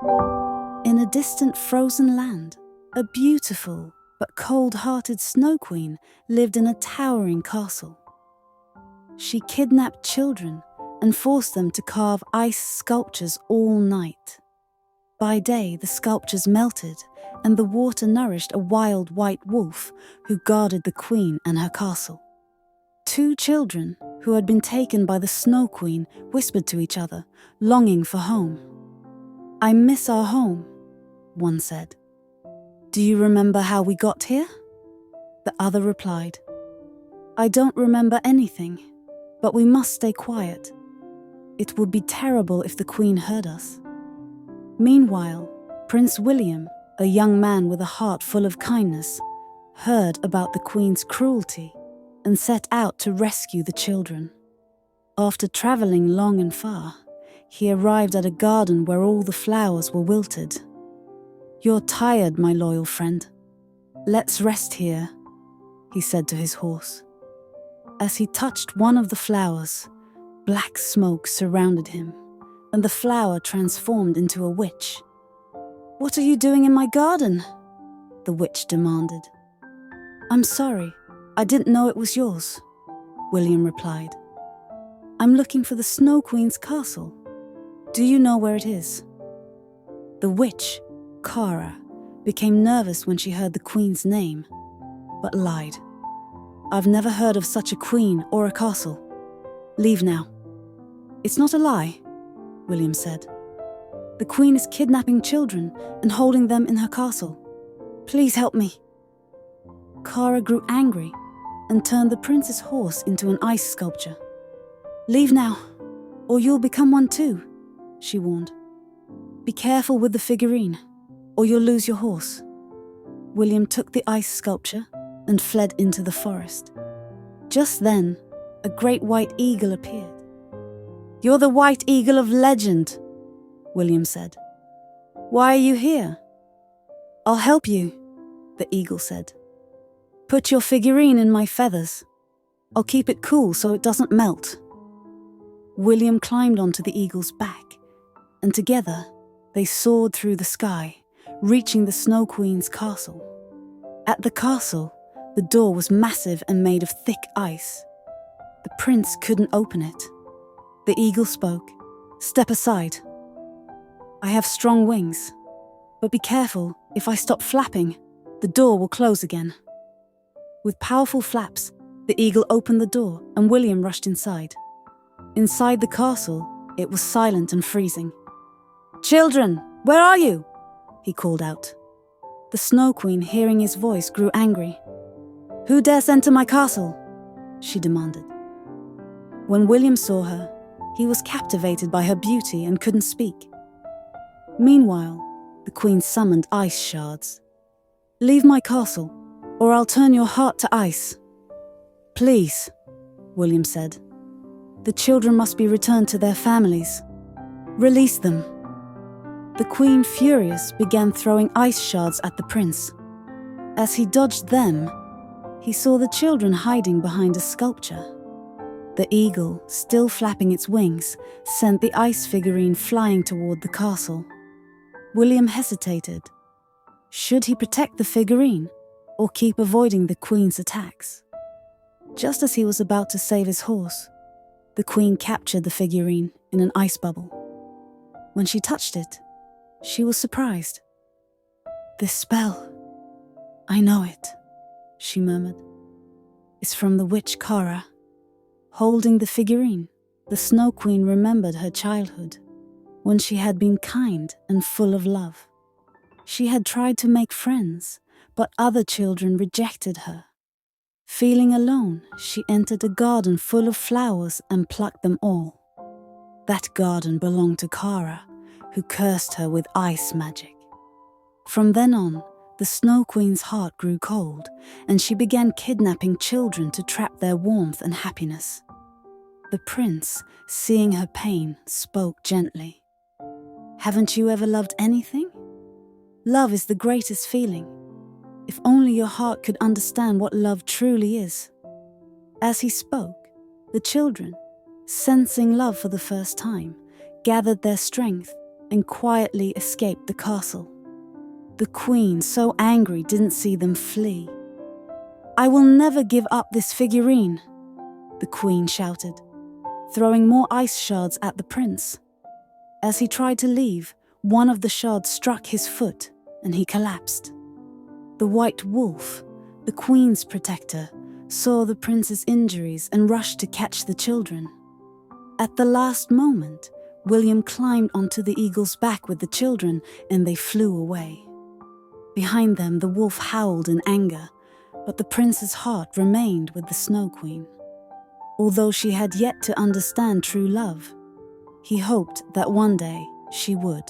In a distant frozen land, a beautiful but cold-hearted Snow Queen lived in a towering castle. She kidnapped children and forced them to carve ice sculptures all night. By day, the sculptures melted, and the water nourished a wild white wolf who guarded the queen and her castle. 2 children, who had been taken by the Snow Queen, whispered to each other, longing for home. "I miss our home," one said. "Do you remember how we got here?" The other replied, "I don't remember anything, but we must stay quiet. It would be terrible if the Queen heard us." Meanwhile, Prince William, a young man with a heart full of kindness, heard about the Queen's cruelty and set out to rescue the children. After traveling long and far, he arrived at a garden where all the flowers were wilted. "You're tired, my loyal friend. Let's rest here," he said to his horse. As he touched one of the flowers, black smoke surrounded him, and the flower transformed into a witch. "What are you doing in my garden?" the witch demanded. "I'm sorry, I didn't know it was yours," William replied. "I'm looking for the Snow Queen's castle. Do you know where it is?" The witch, Kara, became nervous when she heard the Queen's name, but lied. "I've never heard of such a queen or a castle. Leave now." "It's not a lie," William said. "The Queen is kidnapping children and holding them in her castle. Please help me." Kara grew angry and turned the prince's horse into an ice sculpture. "Leave now, or you'll become one too," she warned. "Be careful with the figurine, or you'll lose your horse." William took the ice sculpture and fled into the forest. Just then, a great white eagle appeared. "You're the white eagle of legend," William said. "Why are you here?" "I'll help you," the eagle said. "Put your figurine in my feathers. I'll keep it cool so it doesn't melt." William climbed onto the eagle's back, and together they soared through the sky, reaching the Snow Queen's castle. At the castle, the door was massive and made of thick ice. The prince couldn't open it. The eagle spoke. "Step aside. I have strong wings, but be careful, if I stop flapping, the door will close again." With powerful flaps, the eagle opened the door and William rushed inside. Inside the castle, it was silent and freezing. "Children, where are you?" he called out. The Snow Queen, hearing his voice, grew angry. "Who dares enter my castle?" she demanded. When William saw her, he was captivated by her beauty and couldn't speak. Meanwhile, the Queen summoned ice shards. "Leave my castle, or I'll turn your heart to ice." "Please," William said. "The children must be returned to their families. Release them." The Queen, furious, began throwing ice shards at the prince. As he dodged them, he saw the children hiding behind a sculpture. The eagle, still flapping its wings, sent the ice figurine flying toward the castle. William hesitated. Should he protect the figurine or keep avoiding the Queen's attacks? Just as he was about to save his horse, the Queen captured the figurine in an ice bubble. When she touched it, she was surprised. "This spell, I know it," she murmured. "It's from the witch Kara." Holding the figurine, the Snow Queen remembered her childhood, when she had been kind and full of love. She had tried to make friends, but other children rejected her. Feeling alone, she entered a garden full of flowers and plucked them all. That garden belonged to Kara, who cursed her with ice magic. From then on, the Snow Queen's heart grew cold, and she began kidnapping children to trap their warmth and happiness. The prince, seeing her pain, spoke gently. "Haven't you ever loved anything? Love is the greatest feeling. If only your heart could understand what love truly is." As he spoke, the children, sensing love for the first time, gathered their strength and quietly escaped the castle. The queen, so angry, didn't see them flee. "I will never give up this figurine," the queen shouted, throwing more ice shards at the prince. As he tried to leave, one of the shards struck his foot and he collapsed. The white wolf, the queen's protector, saw the prince's injuries and rushed to catch the children. At the last moment, William climbed onto the eagle's back with the children and they flew away. Behind them, the wolf howled in anger, but the prince's heart remained with the Snow Queen. Although she had yet to understand true love, he hoped that one day she would.